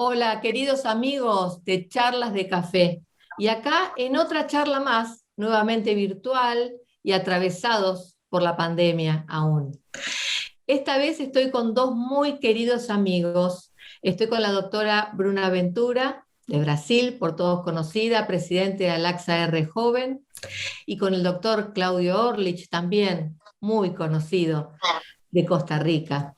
Hola, queridos amigos de Charlas de Café. Y acá en otra charla más, nuevamente virtual y atravesados por la pandemia aún. Esta vez estoy con dos muy queridos amigos. Estoy con la doctora Bruna Ventura, de Brasil, por todos conocida, presidente de Alaxa R Joven, y con el doctor Claudio Orlich, también muy conocido, de Costa Rica.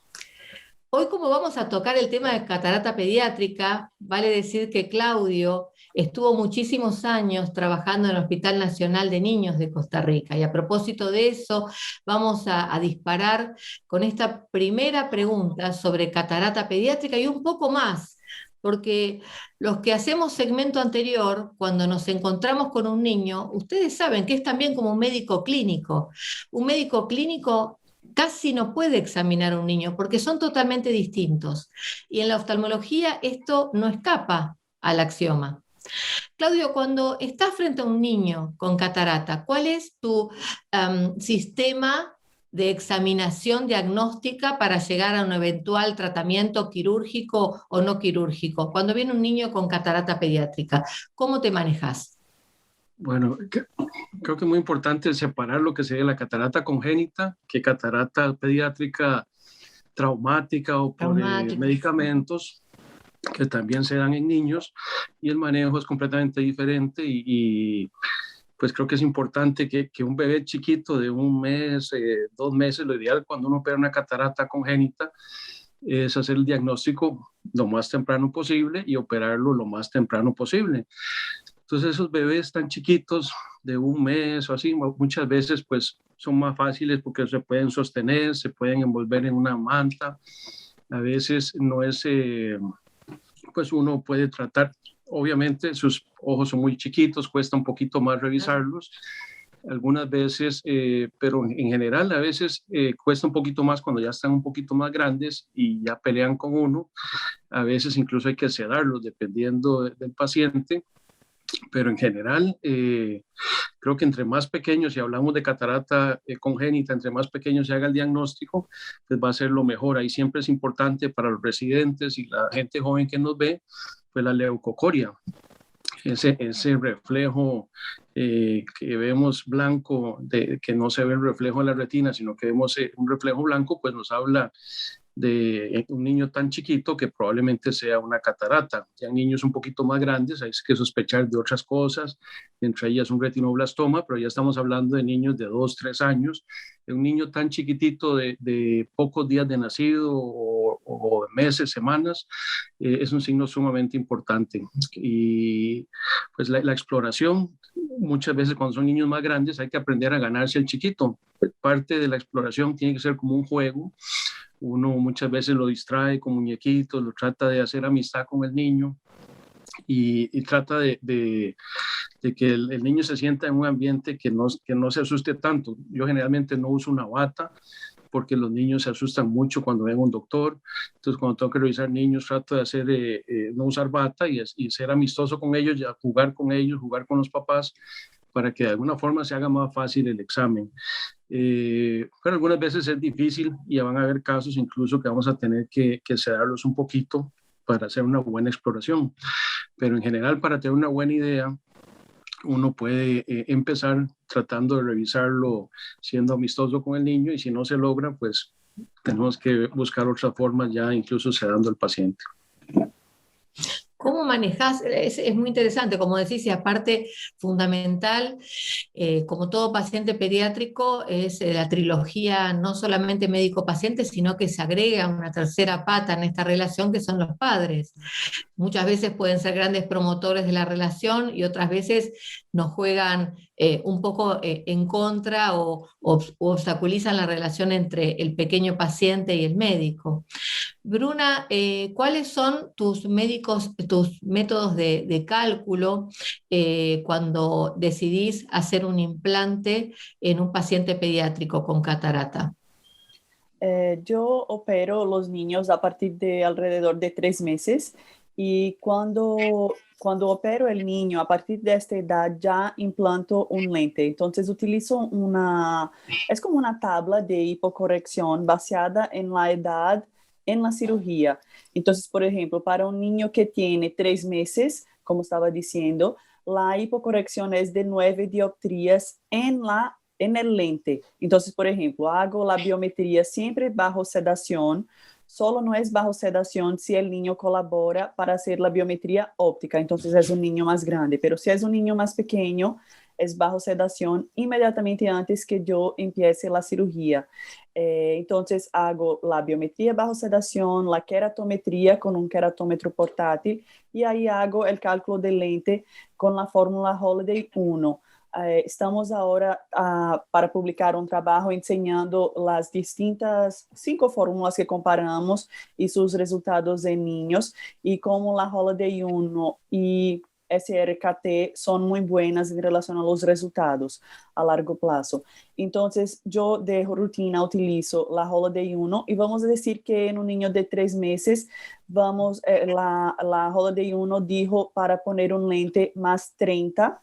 Hoy, como vamos a tocar el tema de catarata pediátrica, vale decir que Claudio estuvo muchísimos años trabajando en el Hospital Nacional de Niños de Costa Rica. Y a propósito de eso, vamos a disparar con esta primera pregunta sobre catarata pediátrica y un poco más, porque los que hacemos segmento anterior, cuando nos encontramos con un niño, ustedes saben que es también como un médico clínico. Un médico clínico casi no puede examinar a un niño porque son totalmente distintos. Y en la oftalmología esto no escapa al axioma. Claudio, cuando estás frente a un niño con catarata, ¿cuál es tu sistema de examinación diagnóstica para llegar a un eventual tratamiento quirúrgico o no quirúrgico? Cuando viene un niño con catarata pediátrica, ¿cómo te manejas? Bueno, creo que es muy importante separar lo que sería la catarata congénita, que catarata pediátrica traumática o por Traumática. medicamentos que también se dan en niños, y el manejo es completamente diferente pues creo que es importante que un bebé chiquito de un mes, 2 meses, lo ideal cuando uno opera una catarata congénita es hacer el diagnóstico lo más temprano posible y operarlo lo más temprano posible. Entonces esos bebés tan chiquitos de un mes o así, muchas veces pues son más fáciles porque se pueden sostener, se pueden envolver en una manta. A veces no es, pues uno puede tratar, obviamente sus ojos son muy chiquitos, cuesta un poquito más revisarlos. Algunas veces, pero en general a veces cuesta un poquito más cuando ya están un poquito más grandes y ya pelean con uno. A veces incluso hay que sedarlos dependiendo del paciente, pero en general creo que entre más pequeños, si hablamos de catarata congénita, entre más pequeños se haga el diagnóstico, pues va a ser lo mejor. Ahí siempre es importante para los residentes y la gente joven que nos ve, pues la leucocoria, ese reflejo que vemos blanco, que no se ve el reflejo en la retina, sino que vemos un reflejo blanco, pues nos habla de un niño tan chiquito que probablemente sea una catarata. Ya en niños un poquito más grandes hay que sospechar de otras cosas, entre ellas un retinoblastoma, pero ya estamos hablando de niños de 2, 3 años. Un niño tan chiquitito de pocos días de nacido o meses, semanas, es un signo sumamente importante. Y pues la exploración, muchas veces cuando son niños más grandes hay que aprender a ganarse el chiquito. Parte de la exploración tiene que ser como un juego. Uno muchas veces lo distrae con muñequitos, lo trata de hacer amistad con el niño y trata de que el niño se sienta en un ambiente que no se asuste tanto. Yo generalmente no uso una bata porque los niños se asustan mucho cuando ven un doctor. Entonces, cuando tengo que revisar niños, trato de hacer, no usar bata y ser amistoso con ellos, ya jugar con ellos, jugar con los papás, para que de alguna forma se haga más fácil el examen. Pero algunas veces es difícil y van a haber casos incluso que vamos a tener que sedarlos un poquito para hacer una buena exploración. Pero en general, para tener una buena idea, uno puede empezar tratando de revisarlo siendo amistoso con el niño, y si no se logra, pues tenemos que buscar otras formas, ya incluso sedando al paciente. ¿Cómo manejás? Es muy interesante, como decís, y aparte fundamental, como todo paciente pediátrico, es la trilogía no solamente médico-paciente, sino que se agrega una tercera pata en esta relación, que son los padres. Muchas veces pueden ser grandes promotores de la relación y otras veces nos juegan un poco en contra o obstaculizan la relación entre el pequeño paciente y el médico. Bruna, ¿cuáles son tus métodos de cálculo cuando decidís hacer un implante en un paciente pediátrico con catarata? Yo opero los niños a partir de alrededor de 3 meses y cuando opero el niño a partir de esta edad ya implanto un lente. Entonces utilizo es como una tabla de hipocorrección basada en la edad en la cirugía. Entonces, por ejemplo, para un niño que tiene 3 meses, como estaba diciendo, la hipocorrección es de 9 dioptrías en el lente. Entonces, por ejemplo, hago la biometría siempre bajo sedación. Solo no es bajo sedación si el niño colabora para hacer la biometría óptica. Entonces es un niño más grande. Pero si es un niño más pequeño, es bajo sedación inmediatamente antes que yo empiece la cirugía. Entonces hago la biometría bajo sedación, la keratometría con un keratómetro portátil y ahí hago el cálculo de lente con la fórmula Holiday 1. Estamos ahora para publicar un trabajo enseñando las distintas 5 fórmulas que comparamos y sus resultados en niños y cómo la Holiday 1 y SRKT son muy buenas en relación a los resultados a largo plazo. Entonces, yo de rutina utilizo la Holiday 1 y vamos a decir que en un niño de 3 meses, la Holiday 1 dijo para poner un lente más 30.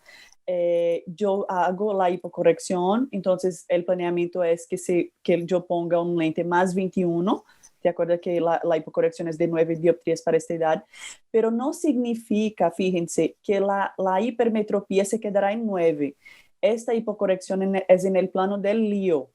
Yo hago la hipocorrección, entonces el planeamiento es que yo ponga un lente más 21. ¿Te acuerdas que la hipocorrección es de 9 dioptrías para esta edad? Pero no significa, fíjense, que la hipermetropía se quedará en 9. Esta hipocorrección es en el plano del lío.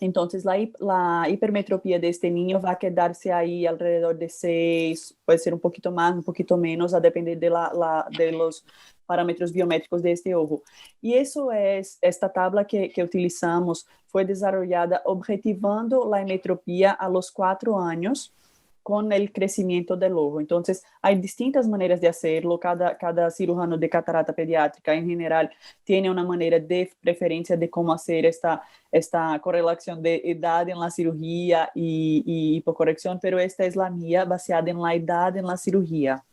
Entonces, la hipermetropía de este niño va a quedarse ahí alrededor de 6, puede ser un poquito más, un poquito menos, a depender de los parámetros biométricos de este ojo. Y eso es, esta tabla que utilizamos fue desarrollada objetivando la hipermetropía a los 4 años con el crecimiento del ojo. Entonces, hay distintas maneras de hacerlo. Cada cirujano de catarata pediátrica en general tiene una manera de preferencia de cómo hacer esta correlación de edad en la cirugía y hipocorrección, pero esta es la mía, basada en la edad en la cirugía.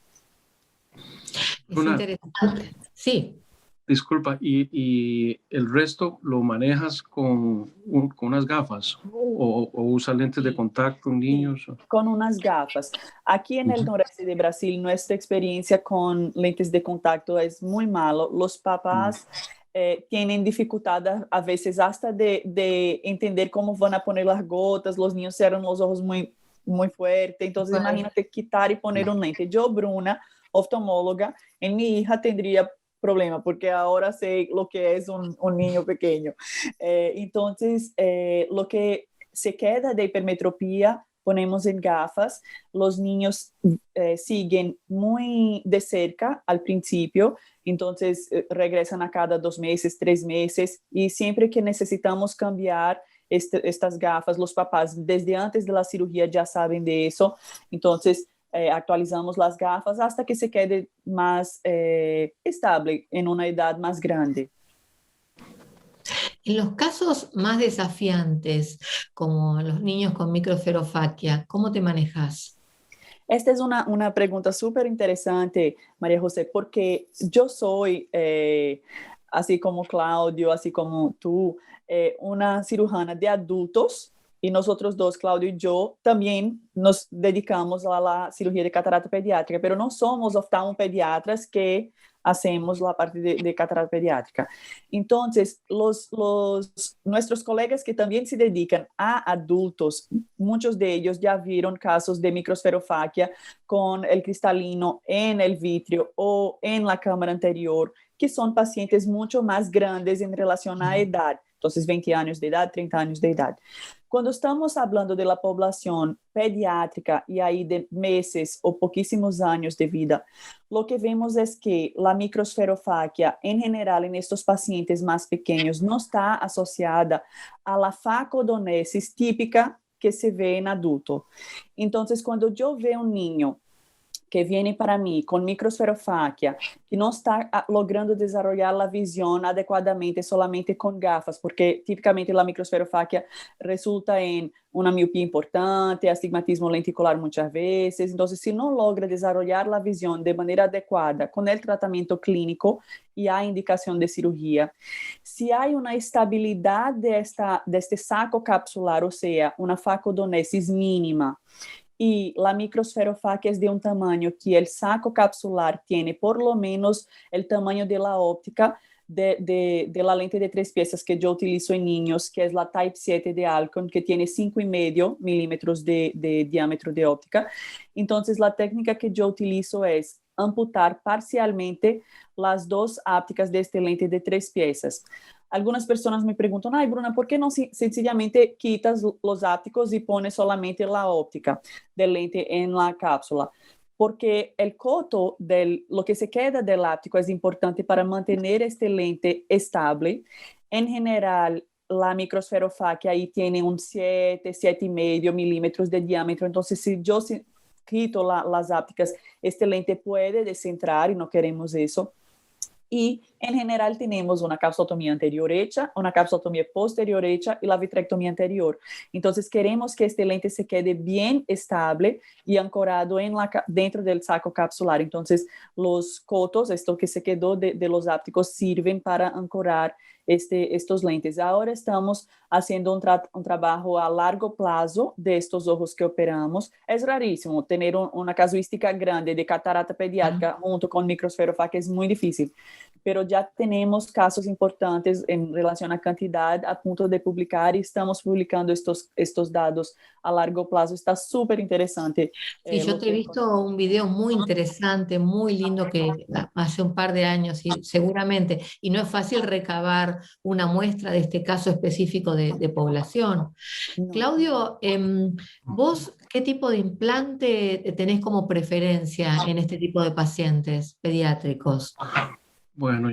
Es interesante. Sí. Disculpa, ¿y el resto lo manejas con unas gafas o usas lentes de contacto en niños? Sí, con unas gafas. Aquí en el noreste de Brasil, nuestra experiencia con lentes de contacto es muy malo. Los papás tienen dificultad a veces hasta de entender cómo van a poner las gotas. Los niños cierran los ojos muy, muy fuerte. Entonces, imagínate quitar y poner un lente. Yo, Bruna, oftalmóloga, en mi hija tendría problema, porque ahora sé lo que es un niño pequeño. Entonces, lo que se queda de hipermetropía ponemos en gafas. Los niños siguen muy de cerca al principio, entonces regresan a cada 2 meses, 3 meses, y siempre que necesitamos cambiar estas gafas, los papás desde antes de la cirugía ya saben de eso, entonces actualizamos las gafas hasta que se quede más estable en una edad más grande. En los casos más desafiantes, como los niños con microesferofaquia, ¿cómo te manejas? Esta es una pregunta súper interesante, María José, porque yo soy, así como Claudio, así como tú, una cirujana de adultos y nosotros dos, Claudio y yo, también nos dedicamos a la cirugía de catarata pediátrica, pero no somos oftalmopediatras que hacemos la parte de catarata pediátrica. Entonces, nuestros colegas que también se dedican a adultos, muchos de ellos ya vieron casos de microesferofaquia con el cristalino en el vitrio o en la cámara anterior, que son pacientes mucho más grandes en relación a edad. Entonces, 20 años de edad, 30 años de edad. Cuando estamos hablando de la población pediátrica y ahí de meses o poquísimos años de vida, lo que vemos es que la microesferofaquia, en general, en estos pacientes más pequeños, no está asociada a la facodonesis típica que se ve en adulto. Entonces, cuando yo veo un niño que viene para mí con microesferofaquia, que não está logrando desarrollar a visão adequadamente solamente com gafas, porque tipicamente a microesferofaquia resulta em uma miopia importante, astigmatismo lenticular muitas vezes. Então, se não logra desarrollar a visão de maneira adequada com o tratamento clínico e a indicação de cirurgia, se há uma estabilidade deste saco capsular, ou seja, uma facodonesis mínima, y la microesferofaquia es de un tamaño que el saco capsular tiene por lo menos el tamaño de la óptica, de la lente de 3 piezas que yo utilizo en niños, que es la Type 7 de Alcon, que tiene 5,5 milímetros de diámetro de óptica. Entonces, la técnica que yo utilizo es amputar parcialmente las 2 ápticas de esta lente de 3 piezas. Algunas personas me preguntan, ay, Bruna, ¿por qué no sencillamente quitas los ápticos y pones solamente la óptica de lente en la cápsula? Porque el coto, lo que se queda del áptico es importante para mantener este lente estable. En general, la microsferofáquia ahí tiene un 7,5 milímetros de diámetro. Entonces, si yo quito las ápticas, este lente puede descentrar y no queremos eso. Y en general tenemos una capsulotomía anterior hecha, una capsulotomía posterior hecha y la vitrectomía anterior. Entonces queremos que este lente se quede bien estable y ancorado dentro del saco capsular. Entonces los cotos, esto que se quedó de los ápticos, sirven para ancorar estos lentes. Ahora estamos haciendo un trabajo a largo plazo de estos ojos que operamos. Es rarísimo tener una casuística grande de catarata pediátrica junto con microsferofáquia, es muy difícil, pero ya tenemos casos importantes en relación a cantidad a punto de publicar y estamos publicando estos dados a largo plazo. Está súper interesante. Sí, yo te he visto un video muy interesante, muy lindo que hace un par de años y seguramente, y no es fácil recabar una muestra de este caso específico de población. No. Claudio, ¿vos qué tipo de implante tenés como preferencia en este tipo de pacientes pediátricos? Bueno,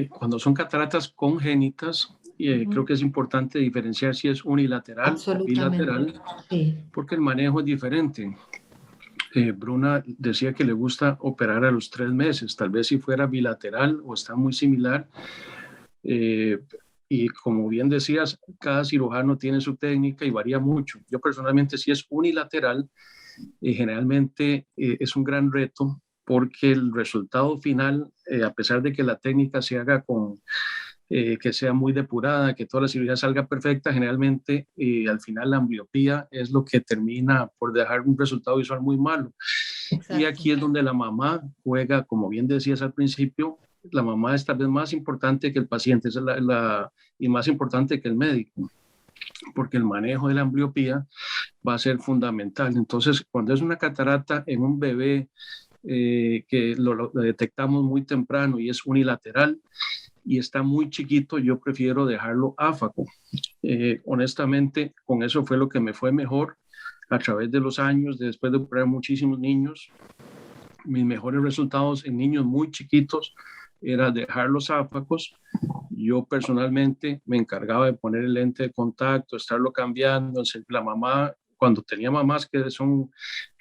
cuando son cataratas congénitas, creo que es importante diferenciar si es unilateral o bilateral, sí, porque el manejo es diferente. Bruna decía que le gusta operar a los 3 meses, tal vez si fuera bilateral o está muy similar. Y como bien decías, cada cirujano tiene su técnica y varía mucho. Yo personalmente, si es unilateral, generalmente es un gran reto porque el resultado final, a pesar de que la técnica se haga que sea muy depurada, que toda la cirugía salga perfecta, generalmente al final la ambliopía es lo que termina por dejar un resultado visual muy malo. Exacto. Y aquí es donde la mamá juega, como bien decías al principio, la mamá es tal vez más importante que el paciente, y más importante que el médico, porque el manejo de la ambliopía va a ser fundamental. Entonces, cuando es una catarata en un bebé que lo detectamos muy temprano y es unilateral y está muy chiquito, yo prefiero dejarlo áfaco. Honestamente, con eso fue lo que me fue mejor a través de los años, después de operar muchísimos niños. Mis mejores resultados en niños muy chiquitos era dejarlos áfacos. Yo personalmente me encargaba de poner el lente de contacto, estarlo cambiando. La mamá, cuando tenía mamás que son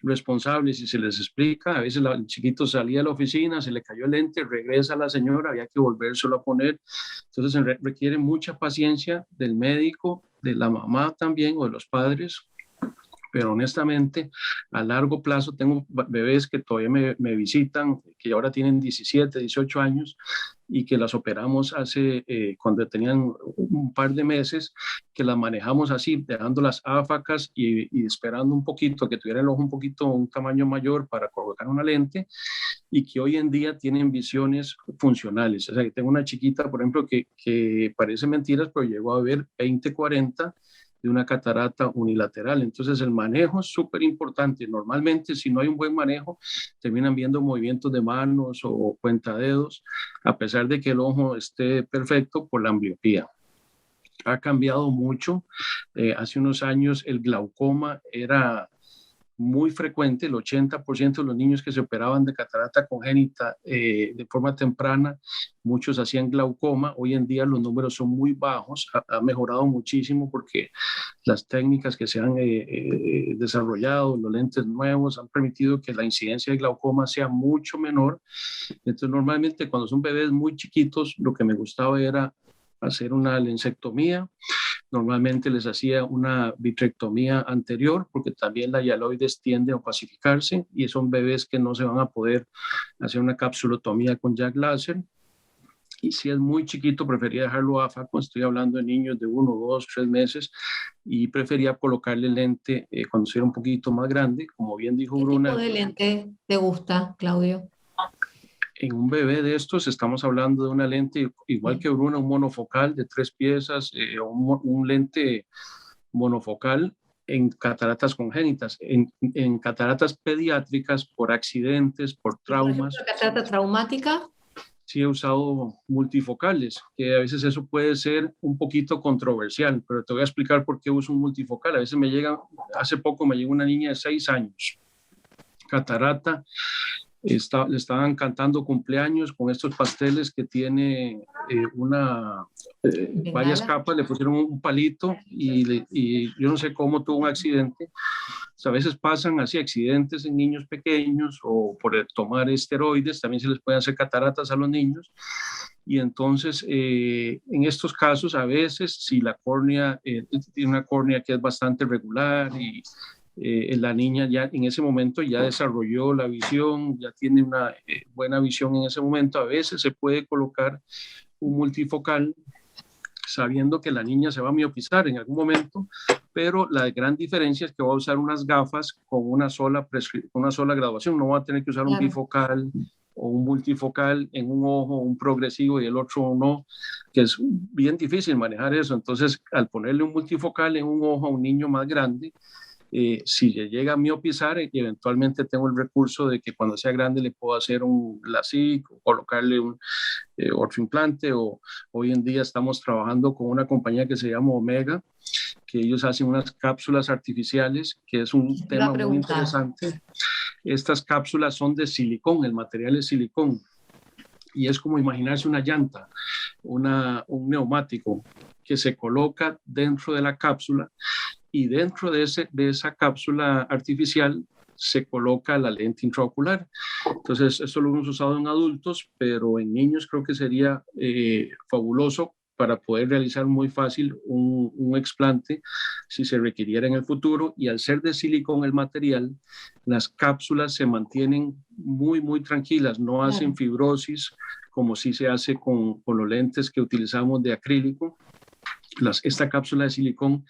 responsables y se les explica, a veces el chiquito salía de la oficina, se le cayó el lente, regresa a la señora, había que volvérselo a poner. Entonces requiere mucha paciencia del médico, de la mamá también o de los padres. Pero honestamente, a largo plazo tengo bebés que todavía me visitan, que ahora tienen 17, 18 años y que las operamos cuando tenían un par de meses, que las manejamos así, dejándolas áfacas y esperando un poquito, que tuviera el ojo un tamaño mayor para colocar una lente, y que hoy en día tienen visiones funcionales. O sea, que tengo una chiquita, por ejemplo, que parece mentiras, pero llegó a ver 20/40 de una catarata unilateral. Entonces el manejo es súper importante. Normalmente si no hay un buen manejo, terminan viendo movimientos de manos o cuentadedos, a pesar de que el ojo esté perfecto por la ambliopía. Ha cambiado mucho. Hace unos años el glaucoma era muy frecuente, el 80% de los niños que se operaban de catarata congénita de forma temprana, muchos hacían glaucoma. Hoy en día los números son muy bajos, ha mejorado muchísimo porque las técnicas que se han desarrollado, los lentes nuevos, han permitido que la incidencia de glaucoma sea mucho menor. Entonces normalmente cuando son bebés muy chiquitos, lo que me gustaba era hacer una lensectomía. Normalmente les hacía una vitrectomía anterior porque también la hialoides tiende a opacificarse y son bebés que no se van a poder hacer una capsulotomía con jack láser. Y si es muy chiquito, prefería dejarlo áfaco. Estoy hablando de niños de 1, 2, 3 meses y prefería colocarle lente cuando sea un poquito más grande, como bien dijo Bruna. ¿Qué tipo de lente te gusta, Claudio? en un bebé de estos estamos hablando de una lente igual que Bruna, un monofocal de 3 piezas, un lente monofocal en cataratas congénitas, en cataratas pediátricas por accidentes, por traumas. Por ejemplo, catarata traumática. Sí he usado multifocales, que a veces eso puede ser un poquito controversial, pero te voy a explicar por qué uso un multifocal. A veces hace poco me llegó una niña de 6 años, catarata, le estaban cantando cumpleaños con estos pasteles que tiene varias capas, le pusieron un palito y yo no sé cómo tuvo un accidente. O sea, a veces pasan así accidentes en niños pequeños o por tomar esteroides, también se les pueden hacer cataratas a los niños. Y entonces, en estos casos, a veces, si la córnea tiene una córnea que es bastante regular y la niña ya en ese momento ya desarrolló la visión, ya tiene una buena visión en ese momento, a veces se puede colocar un multifocal sabiendo que la niña se va a miopizar en algún momento, pero la gran diferencia es que va a usar unas gafas con una sola graduación, no va a tener que usar un bifocal o un multifocal en un ojo, un progresivo y el otro no, que es bien difícil manejar eso. Entonces, al ponerle un multifocal en un ojo a un niño más grande, si le llega a miopizar, eventualmente tengo el recurso de que cuando sea grande le puedo hacer un LASIK o colocarle un otro implante. O hoy en día estamos trabajando con una compañía que se llama Omega, que ellos hacen unas cápsulas artificiales, que es un tema muy interesante. Estas cápsulas son de silicón, el material es silicón, y es como imaginarse una llanta, un neumático que se coloca dentro de la cápsula, y dentro de esa cápsula artificial se coloca la lente intraocular. Entonces, esto lo hemos usado en adultos, pero en niños creo que sería fabuloso para poder realizar muy fácil un explante si se requiriera en el futuro. Y al ser de silicón el material, las cápsulas se mantienen muy, muy tranquilas, no hacen fibrosis como si se hace con los lentes que utilizamos de acrílico. Esta cápsula de silicón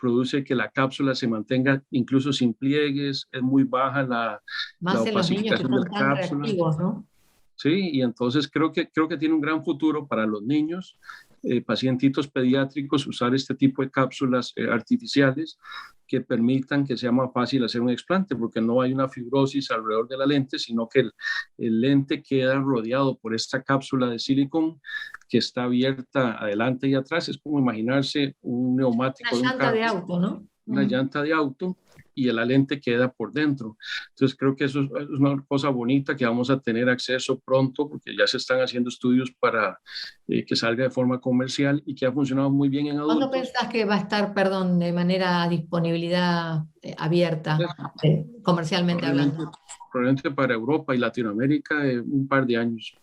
produce que la cápsula se mantenga incluso sin pliegues, es muy baja la opacificación de la cápsula. ¿No? Sí, y entonces creo que tiene un gran futuro para los niños, pacientitos pediátricos, usar este tipo de cápsulas artificiales que permitan que sea más fácil hacer un explante, porque no hay una fibrosis alrededor de la lente, sino que el lente queda rodeado por esta cápsula de silicón que está abierta adelante y atrás. Es como imaginarse un neumático de un carro. Una llanta de auto, ¿no? Una llanta de auto, y la lente queda por dentro. Entonces creo que eso es una cosa bonita que vamos a tener acceso pronto, porque ya se están haciendo estudios para que salga de forma comercial y que ha funcionado muy bien en adultos. ¿Cuándo pensás que va a estar, de manera disponibilidad abierta, comercialmente hablando? Probablemente para Europa y Latinoamérica un par de años,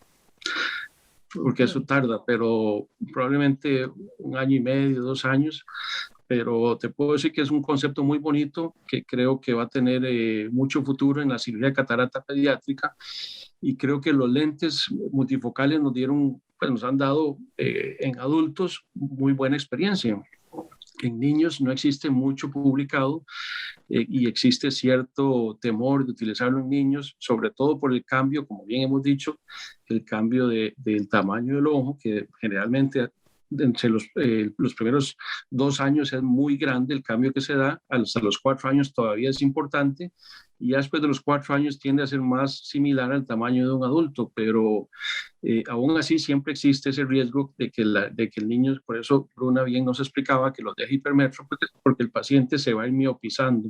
porque eso tarda, pero probablemente 1 año y medio, 2 años. Pero te puedo decir que es un concepto muy bonito que creo que va a tener mucho futuro en la cirugía de catarata pediátrica, y creo que los lentes multifocales nos han dado en adultos muy buena experiencia. En niños no existe mucho publicado y existe cierto temor de utilizarlo en niños, sobre todo por el cambio, como bien hemos dicho, el cambio del tamaño del ojo, que generalmente entre los primeros 2 años es muy grande el cambio que se da, hasta los 4 años todavía es importante, y ya después de los 4 años tiende a ser más similar al tamaño de un adulto, pero aún así siempre existe ese riesgo de que el niño, por eso Bruna bien nos explicaba que los deja hipermetro, porque el paciente se va a ir miopizando,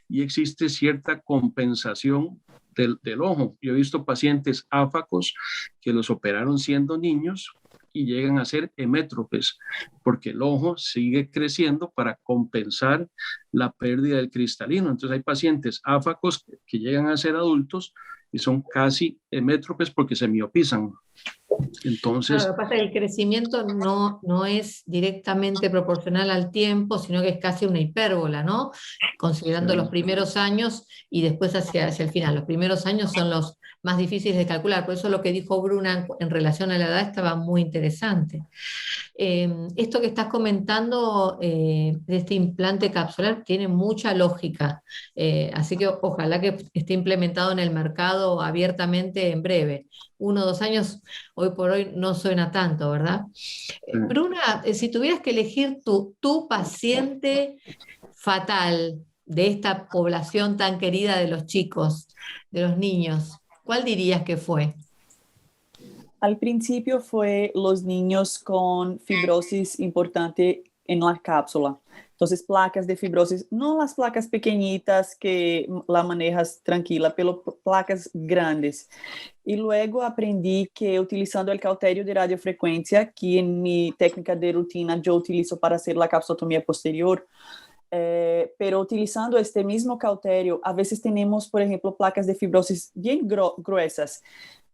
y existe cierta compensación del ojo. Yo he visto pacientes áfacos que los operaron siendo niños y llegan a ser hemétropes, porque el ojo sigue creciendo para compensar la pérdida del cristalino. Entonces hay pacientes áfacos que llegan a ser adultos y son casi hemétropes porque se miopizan. Entonces, lo que pasa es que el crecimiento no es directamente proporcional al tiempo, sino que es casi una hipérbola, ¿no? Considerando los primeros años y después hacia el final. Los primeros años son más difíciles de calcular. Por eso lo que dijo Bruna en relación a la edad estaba muy interesante. Esto que estás comentando de este implante capsular tiene mucha lógica, así que ojalá que esté implementado en el mercado abiertamente en breve. 1 o 2 años, hoy por hoy no suena tanto, ¿verdad? Bruna, si tuvieras que elegir tu paciente fatal de esta población tan querida de los chicos, de los niños, ¿cuál dirías que fue? Al principio fue los niños con fibrosis importante en la cápsula. Entonces, placas de fibrosis, no las placas pequeñitas que la manejas tranquila, pero placas grandes. Y luego aprendí que utilizando el cauterio de radiofrecuencia, que en mi técnica de rutina yo utilizo para hacer la capsulotomía posterior, pero utilizando este mismo cauterio, a veces tenemos, por ejemplo, placas de fibrosis bien gruesas,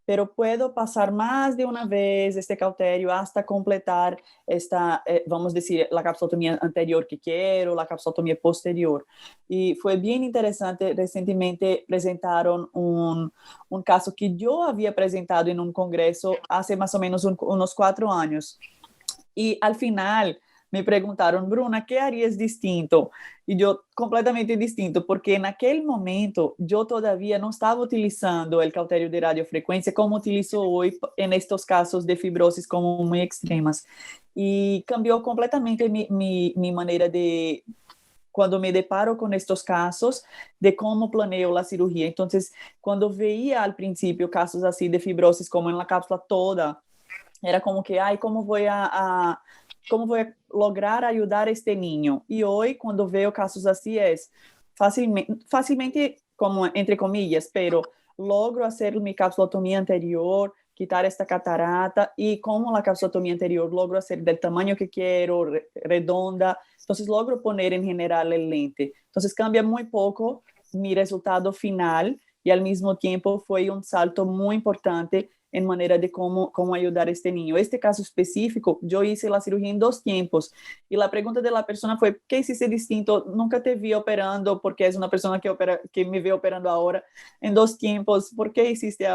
pero puedo pasar más de una vez este cauterio hasta completar esta, vamos a decir, la capsulotomía anterior que quiero, la capsulotomía posterior. Y fue bien interesante, recientemente presentaron un caso que yo había presentado en un congreso hace más o menos unos 4 años. Y al final me preguntaron, Bruna, ¿qué harías distinto? Y yo completamente distinto, porque en aquel momento yo todavía no estaba utilizando el cauterio de radiofrecuencia como utilizo hoy en estos casos de fibrosis como muy extremas. Y cambió completamente mi manera de, cuando me deparo con estos casos, de cómo planeo la cirugía. Entonces, cuando veía al principio casos así de fibrosis como en la cápsula toda, era como que, ay, ¿cómo voy a lograr ayudar a este niño? Y hoy, cuando veo casos así, es fácilmente, como entre comillas, pero logro hacer mi capsulotomía anterior, quitar esta catarata, y como la capsulotomía anterior logro hacer del tamaño que quiero, redonda, entonces logro poner en general el lente. Entonces cambia muy poco mi resultado final, y al mismo tiempo fue un salto muy importante en manera de cómo ayudar a este niño. Este caso específico, yo hice la cirugía en 2 tiempos, y la pregunta de la persona fue, ¿qué hiciste distinto? Nunca te vi operando, porque es una persona que me ve operando ahora en 2 tiempos, ¿por qué hiciste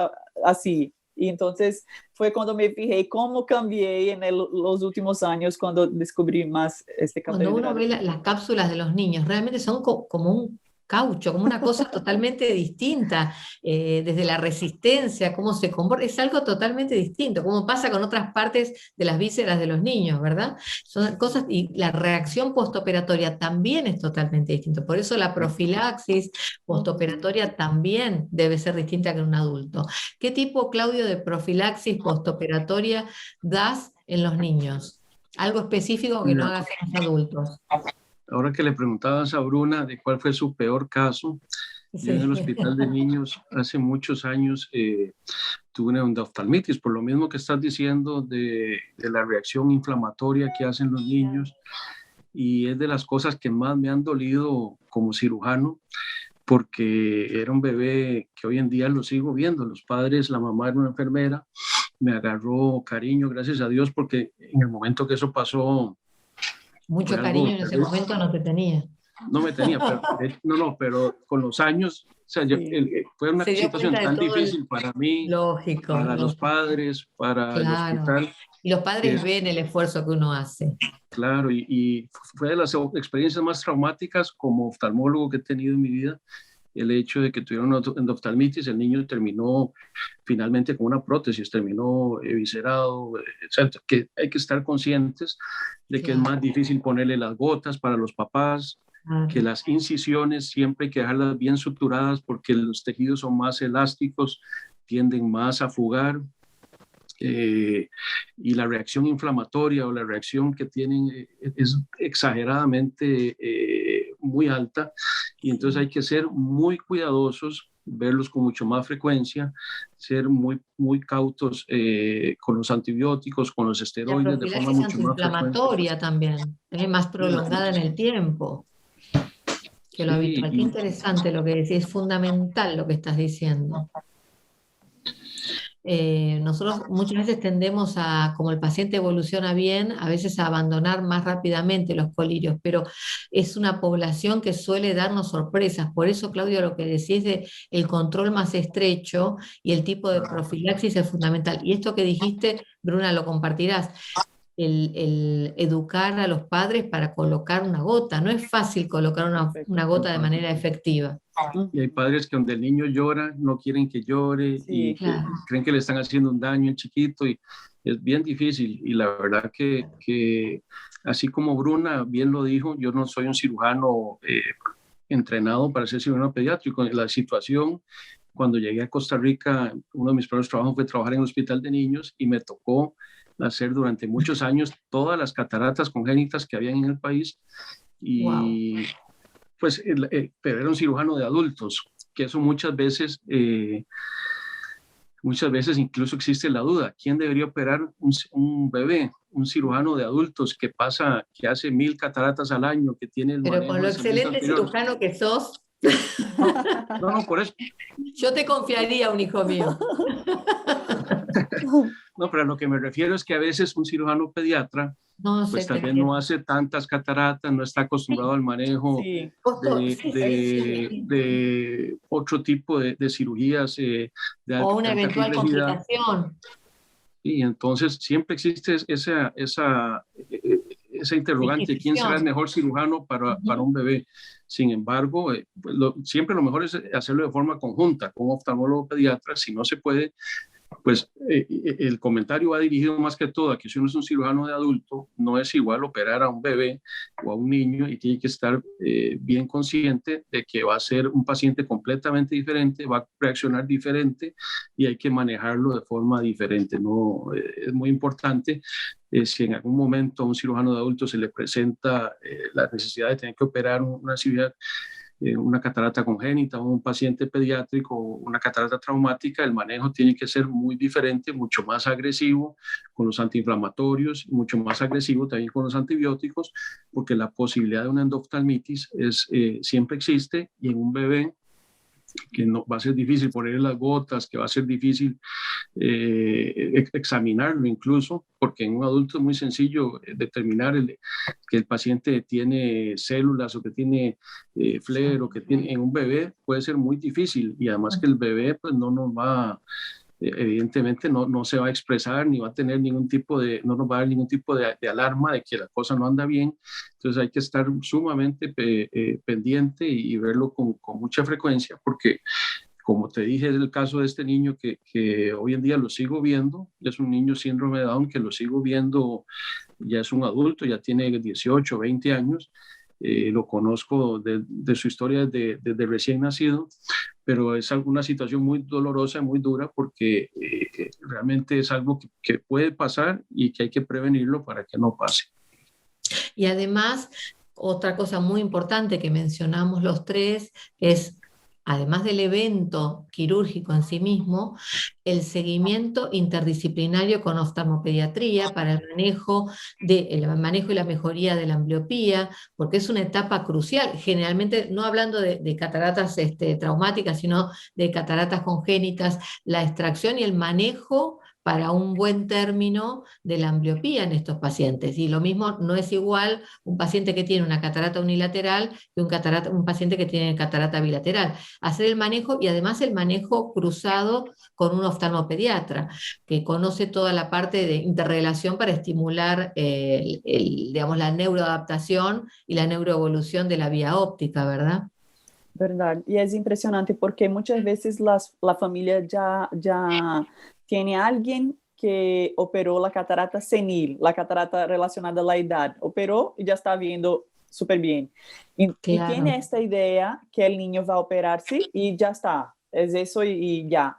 así? Y entonces fue cuando me fijé cómo cambié en los últimos años, cuando descubrí más este Cuando cauterio de uno ve las cápsulas de los niños, realmente son como un caucho, como una cosa totalmente distinta, desde la resistencia, cómo se comporta, es algo totalmente distinto, como pasa con otras partes de las vísceras de los niños, ¿verdad? Son cosas, y la reacción postoperatoria también es totalmente distinta, por eso la profilaxis postoperatoria también debe ser distinta que en un adulto. ¿Qué tipo, Claudio, de profilaxis postoperatoria das en los niños? Algo específico que no Mira, hagas en los adultos. ahora que le preguntabas a Bruna de cuál fue su peor caso, yo en el Sí. hospital de niños hace muchos años tuve una endoftalmitis, por lo mismo que estás diciendo de la reacción inflamatoria que hacen los niños, y es de las cosas que más me han dolido como cirujano, porque era un bebé que hoy en día lo sigo viendo. Los padres, la mamá era una enfermera, me agarró cariño, gracias a Dios, porque en el momento que eso pasó fue Mucho cariño algo en ese terrible. momento no te tenía. No me tenía, pero no, pero con los años, o sea, Sí. fue una Se dio situación cuenta de tan todo difícil para mí, lógico, para los lógico, padres, para el claro. hospital, Y los que padres ven el esfuerzo que uno hace. claro, y fue de las experiencias más traumáticas como oftalmólogo que he tenido en mi vida. El hecho de que tuviera una endoftalmitis, el niño terminó finalmente con una prótesis, terminó eviscerado, etc. Que hay que estar conscientes de que es Claro, más difícil ponerle las gotas para los papás, que claro. las incisiones siempre hay que dejarlas bien suturadas porque los tejidos son más elásticos, tienden más a fugar, y la reacción inflamatoria o la reacción que tienen es exageradamente muy alta, y entonces Sí. hay que ser muy cuidadosos, verlos con mucho más frecuencia, ser muy cautos con los antibióticos, con los La esteroides de forma profilaxis mucho más frecuente. antiinflamatoria también, más prolongada en el tiempo que lo Sí, habitual. Qué interesante lo que decís, es fundamental lo que estás diciendo. nosotros muchas veces tendemos a, como el paciente evoluciona bien, a veces a abandonar más rápidamente los colirios, pero es una población que suele darnos sorpresas. Por eso, Claudio, lo que decís de el control más estrecho y el tipo de profilaxis es fundamental. Y esto que dijiste, Bruna, lo compartirás. El educar a los padres para colocar una gota. No es fácil colocar una gota de manera efectiva. Y hay padres que donde el niño llora no quieren que llore Sí, y que Claro. creen que le están haciendo un daño en chiquito y es bien difícil. Y la verdad que así como Bruna bien lo dijo, yo no soy un cirujano entrenado para ser cirujano pediátrico. La situación, cuando llegué a Costa Rica, uno de mis primeros trabajos fue trabajar en un hospital de niños y me tocó hacer durante muchos años todas las cataratas congénitas que habían en el país Wow. y pues, pero era un cirujano de adultos, que eso muchas veces incluso existe la duda, ¿quién debería operar un bebé? Un cirujano de adultos que hace 1000 cataratas al año, que tiene el Pero con manejo lo de segmento excelente anterior. cirujano que sos, No, no, por eso. yo te confiaría un hijo mío. No, pero a lo que me refiero es que a veces un cirujano pediatra No sé, pues te tal vez no entiendo. hace tantas cataratas, no está acostumbrado al manejo sí, Sí, sí, sí. de otro tipo de cirugías O una de alta eventual complejidad. complicación. Y entonces siempre existe esa interrogante, ¿quién será el Disquisición. mejor cirujano para Ujú. un bebé? Sin embargo, pues siempre lo mejor es hacerlo de forma conjunta, con un oftalmólogo pediatra. Si no se puede, pues el comentario va dirigido más que todo a que si uno es un cirujano de adulto, no es igual operar a un bebé o a un niño y tiene que estar bien consciente de que va a ser un paciente completamente diferente, va a reaccionar diferente y hay que manejarlo de forma diferente. ¿No? Es muy importante si en algún momento a un cirujano de adulto se le presenta la necesidad de tener que operar una cirugía una catarata congénita o un paciente pediátrico o una catarata traumática, el manejo tiene que ser muy diferente, mucho más agresivo con los antiinflamatorios, mucho más agresivo también con los antibióticos, porque la posibilidad de una endoftalmitis siempre existe y en un bebé que no, va a ser difícil poner las gotas, que va a ser difícil examinarlo incluso, porque en un adulto es muy sencillo determinar que el paciente tiene células o que tiene flare o que tiene, en un bebé puede ser muy difícil y además que el bebé pues no nos va evidentemente no se va a expresar ni va a tener ningún tipo no nos va a dar ningún tipo de alarma de que la cosa no anda bien. Entonces hay que estar sumamente pendiente y verlo con mucha frecuencia porque, como te dije, es el caso de este niño que hoy en día lo sigo viendo, es un niño síndrome de Down que lo sigo viendo, ya es un adulto, ya tiene 18, 20 años, lo conozco de su historia desde recién nacido, pero es una situación muy dolorosa, muy dura, porque realmente es algo que puede pasar y que hay que prevenirlo para que no pase. Y además, otra cosa muy importante que mencionamos los tres es, además del evento quirúrgico en sí mismo, el seguimiento interdisciplinario con oftalmopediatría para el manejo y la mejoría de la ambliopía, porque es una etapa crucial, generalmente no hablando de cataratas traumáticas, sino de cataratas congénitas, la extracción y el manejo para un buen término de la ambliopía en estos pacientes. Y lo mismo no es igual un paciente que tiene una catarata unilateral que un paciente que tiene catarata bilateral. Hacer el manejo y además el manejo cruzado con un oftalmopediatra que conoce toda la parte de interrelación para estimular digamos, la neuroadaptación y la neuroevolución de la vía óptica, ¿verdad? verdad. Y es impresionante porque muchas veces la familia ya tiene a alguien que operó la catarata senil, la catarata relacionada a la edad, operó y ya está viendo súper bien. Y tiene Claro. esta idea que el niño va a operarse y ya está, es eso y ya.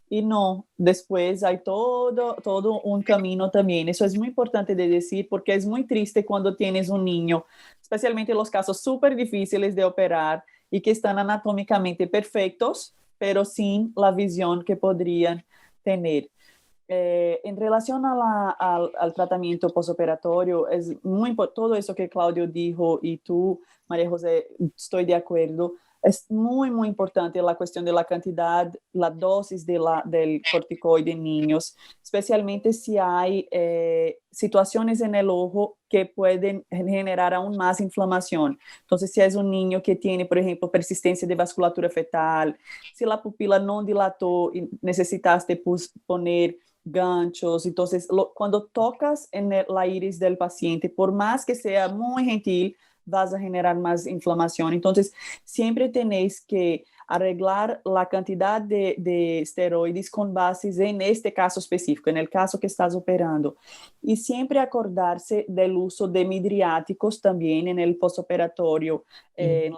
Y no, después hay todo un camino también. Eso es muy importante de decir porque es muy triste cuando tienes un niño, especialmente en los casos súper difíciles de operar y que están anatómicamente perfectos, pero sin la visión que podrían tener. En relación al tratamiento postoperatorio, es muy todo eso que Claudio dijo y tú, María José, estoy de acuerdo. Es muy, muy importante la cuestión de la cantidad, la dosis del corticoide en niños, especialmente si hay situaciones en el ojo que pueden generar aún más inflamación. Entonces, si es un niño que tiene, por ejemplo, persistencia de vasculatura fetal, si la pupila no dilató y necesitaste poner ganchos, entonces cuando tocas en la iris del paciente, por más que sea muy gentil, vas a generar más inflamación. Entonces, siempre tenéis que arreglar la cantidad de esteroides con bases en este caso específico, en el caso que estás operando. Y siempre acordarse del uso de midriáticos también en el postoperatorio, en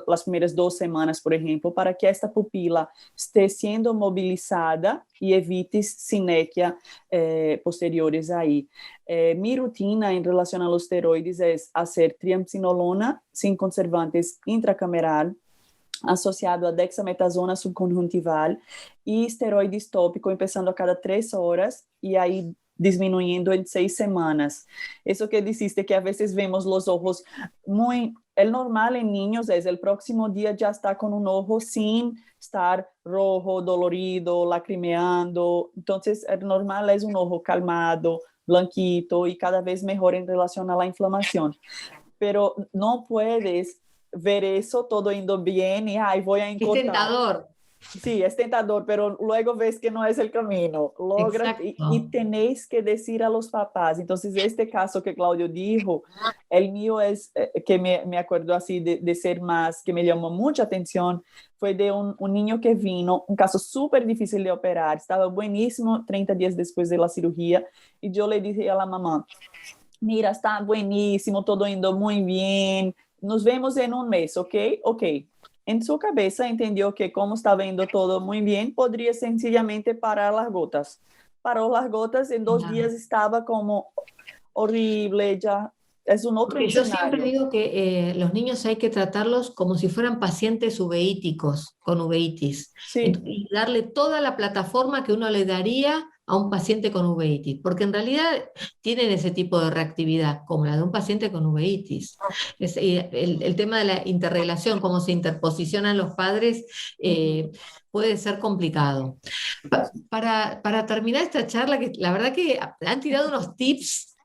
las primeras 2 semanas, por ejemplo, para que esta pupila esté siendo movilizada y evites sinequia posteriores ahí. Mi rutina en relación a los esteroides es hacer triamcinolona sin conservantes intracameral, asociado a dexametasona subconjuntival y esteroides tópico empezando a cada 3 horas y ahí disminuyendo en 6 semanas. Eso que dijiste que a veces vemos los ojos muy... El normal en niños es el próximo día ya está con un ojo sin estar rojo, dolorido, lacrimeando. Entonces, el normal es un ojo calmado, blanquito y cada vez mejor en relación a la inflamación. Pero no puedes ver eso todo yendo bien y ay, voy a Es encontrar. tentador. Sí, es tentador, pero luego ves que no es el camino. Logra y tenéis que decir a los papás. Entonces, este caso que Claudio dijo, el mío es que me acuerdo así de ser más, que me llamó mucha atención, fue de un niño que vino, un caso súper difícil de operar, estaba buenísimo 30 días después de la cirugía, y yo le dije a la mamá, mira, está buenísimo, todo yendo muy bien, nos vemos en un mes, ¿ok? Ok. En su cabeza entendió que como estaba yendo todo muy bien, podría sencillamente parar las gotas. Paró las gotas, en 2 días estaba como horrible, ya es un otro Porque yo siempre escenario. digo que los niños hay que tratarlos como si fueran pacientes uveíticos, con uveitis, Sí, y darle toda la plataforma que uno le daría a un paciente con uveitis, porque en realidad tienen ese tipo de reactividad, como la de un paciente con uveitis. El tema de la interrelación, cómo se interposicionan los padres, puede ser complicado. Para terminar esta charla, que la verdad que han tirado unos tips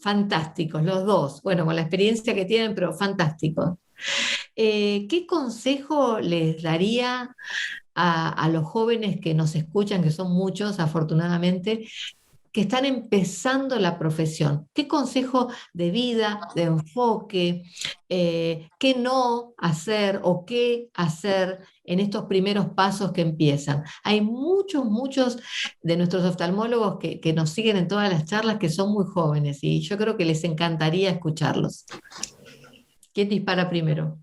fantásticos, los dos, bueno, con la experiencia que tienen, pero fantásticos. ¿Qué consejo les daría a los jóvenes que nos escuchan, que son muchos, afortunadamente, que están empezando la profesión? ¿Qué consejo de vida, de enfoque, qué no hacer o qué hacer en estos primeros pasos que empiezan? Hay muchos de nuestros oftalmólogos que nos siguen en todas las charlas que son muy jóvenes y yo creo que les encantaría escucharlos. ¿Quién dispara primero?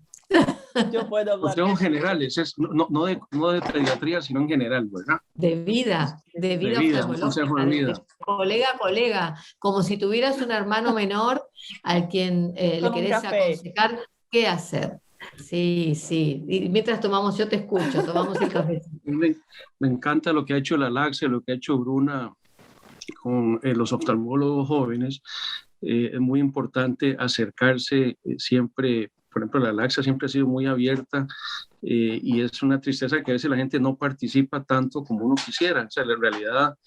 yo puedo hablar. Consejos generales, no de pediatría, sino en general, ¿verdad? De vida De vida, un consejo oftalmológica, de de vida. colega a colega, como si tuvieras un hermano menor al quien le Con un querés café. aconsejar qué hacer. Sí, sí. Y mientras tomamos, yo te escucho, tomamos el café. Me encanta lo que ha hecho la LACSE, lo que ha hecho Bruna con los oftalmólogos jóvenes. Es muy importante acercarse siempre. Por ejemplo, la LACSA siempre ha sido muy abierta y es una tristeza que a veces la gente no participa tanto como uno quisiera. O sea, en realidad,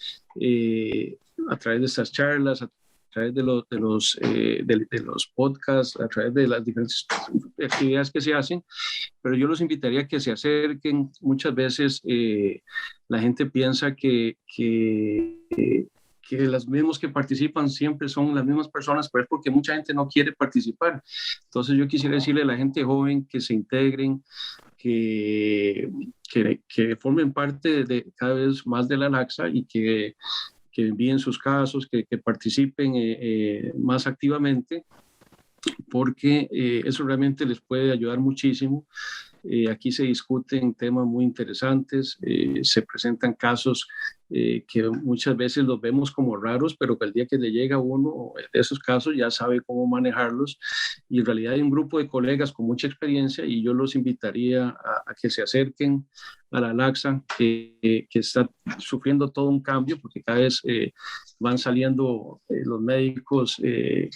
a través de estas charlas, a través de los podcasts, a través de las diferentes actividades que se hacen, pero yo los invitaría a que se acerquen. Muchas veces la gente piensa que los mismos que participan siempre son las mismas personas, pero es porque mucha gente no quiere participar. Entonces yo quisiera decirle a la gente joven que se integren, que formen parte de cada vez más de la LACSA y que envíen sus casos, que participen más activamente, porque eso realmente les puede ayudar muchísimo. Aquí se discuten temas muy interesantes, se presentan casos que muchas veces los vemos como raros, pero que el día que le llega a uno de esos casos ya sabe cómo manejarlos. Y en realidad hay un grupo de colegas con mucha experiencia y yo los invitaría a que se acerquen la LACSA, que está sufriendo todo un cambio, porque cada vez van saliendo los médicos de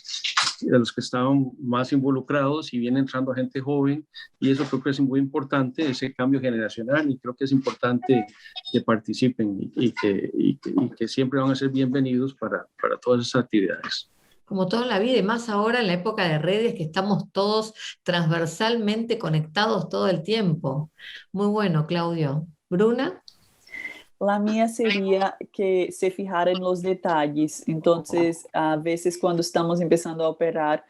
los que estaban más involucrados y viene entrando gente joven, y eso creo que es muy importante, ese cambio generacional, y creo que es importante que participen y que siempre van a ser bienvenidos para todas esas actividades. Como todo en la vida, y más ahora en la época de redes, que estamos todos transversalmente conectados todo el tiempo. Muy bueno, Claudio. Bruna. La mía sería que se fijara en los detalles. Entonces, a veces cuando estamos empezando a operar,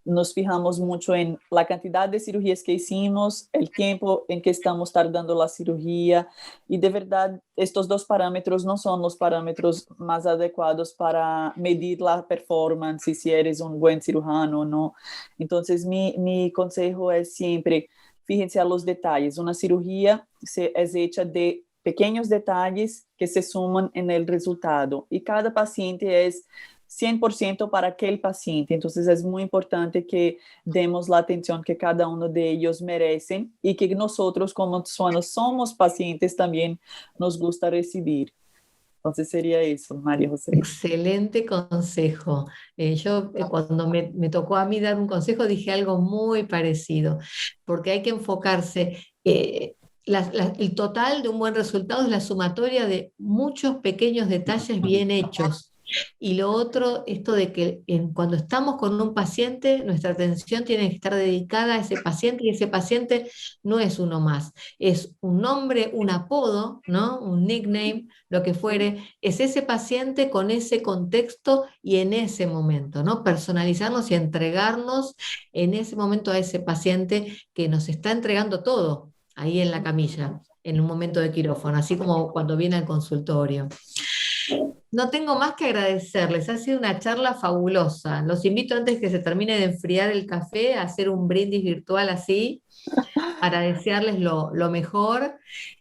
nos fijamos mucho en la cantidad de cirugías que hicimos, el tiempo en que estamos tardando la cirugía, y de verdad estos dos parámetros no son los parámetros más adecuados para medir la performance y si eres un buen cirujano o no. Entonces mi consejo es siempre, fíjense a los detalles. Una cirugía es hecha de pequeños detalles que se suman en el resultado, y cada paciente es 100% para aquel paciente. Entonces es muy importante que demos la atención que cada uno de ellos merecen, y que nosotros como somos pacientes también nos gusta recibir. Entonces sería eso, María José. Excelente consejo. Cuando me tocó a mí dar un consejo dije algo muy parecido, porque hay que enfocarse. El total de un buen resultado es la sumatoria de muchos pequeños detalles bien hechos. Y lo otro, esto de que cuando estamos con un paciente, nuestra atención tiene que estar dedicada a ese paciente, y ese paciente no es uno más, es un nombre, un apodo, ¿no? Un nickname, lo que fuere, es ese paciente con ese contexto y en ese momento, ¿no? Personalizarnos y entregarnos en ese momento a ese paciente que nos está entregando todo ahí en la camilla, en un momento de quirófano, así como cuando viene al consultorio. No tengo más que agradecerles, ha sido una charla fabulosa. Los invito, antes que se termine de enfriar el café, a hacer un brindis virtual así, para desearles lo mejor.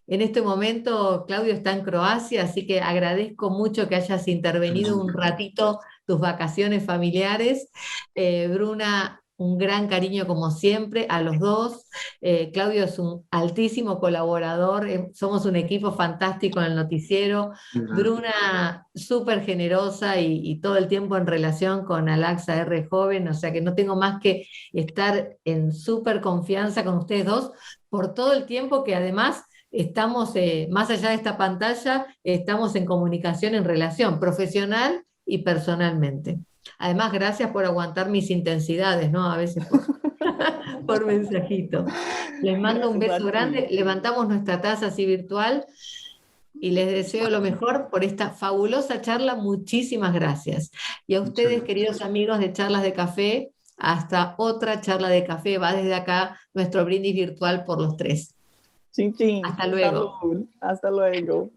En este momento Claudio está en Croacia, así que agradezco mucho que hayas intervenido un ratito tus vacaciones familiares. Bruna, un gran cariño como siempre a los dos. Claudio es un altísimo colaborador, somos un equipo fantástico en el noticiero. Bruna, súper generosa y todo el tiempo en relación con Alaxa R Joven, o sea que no tengo más que estar en súper confianza con ustedes dos por todo el tiempo que además estamos, más allá de esta pantalla, estamos en comunicación, en relación profesional y personalmente. Además, gracias por aguantar mis intensidades, ¿no? A veces por mensajito. Les mando un beso grande, levantamos nuestra taza así virtual y les deseo lo mejor por esta fabulosa charla. Muchísimas gracias. Y a ustedes, queridos amigos de Charlas de Café, hasta otra charla de café. Va desde acá nuestro brindis virtual por los tres. Chin, chin. Hasta luego. Salud. Hasta luego.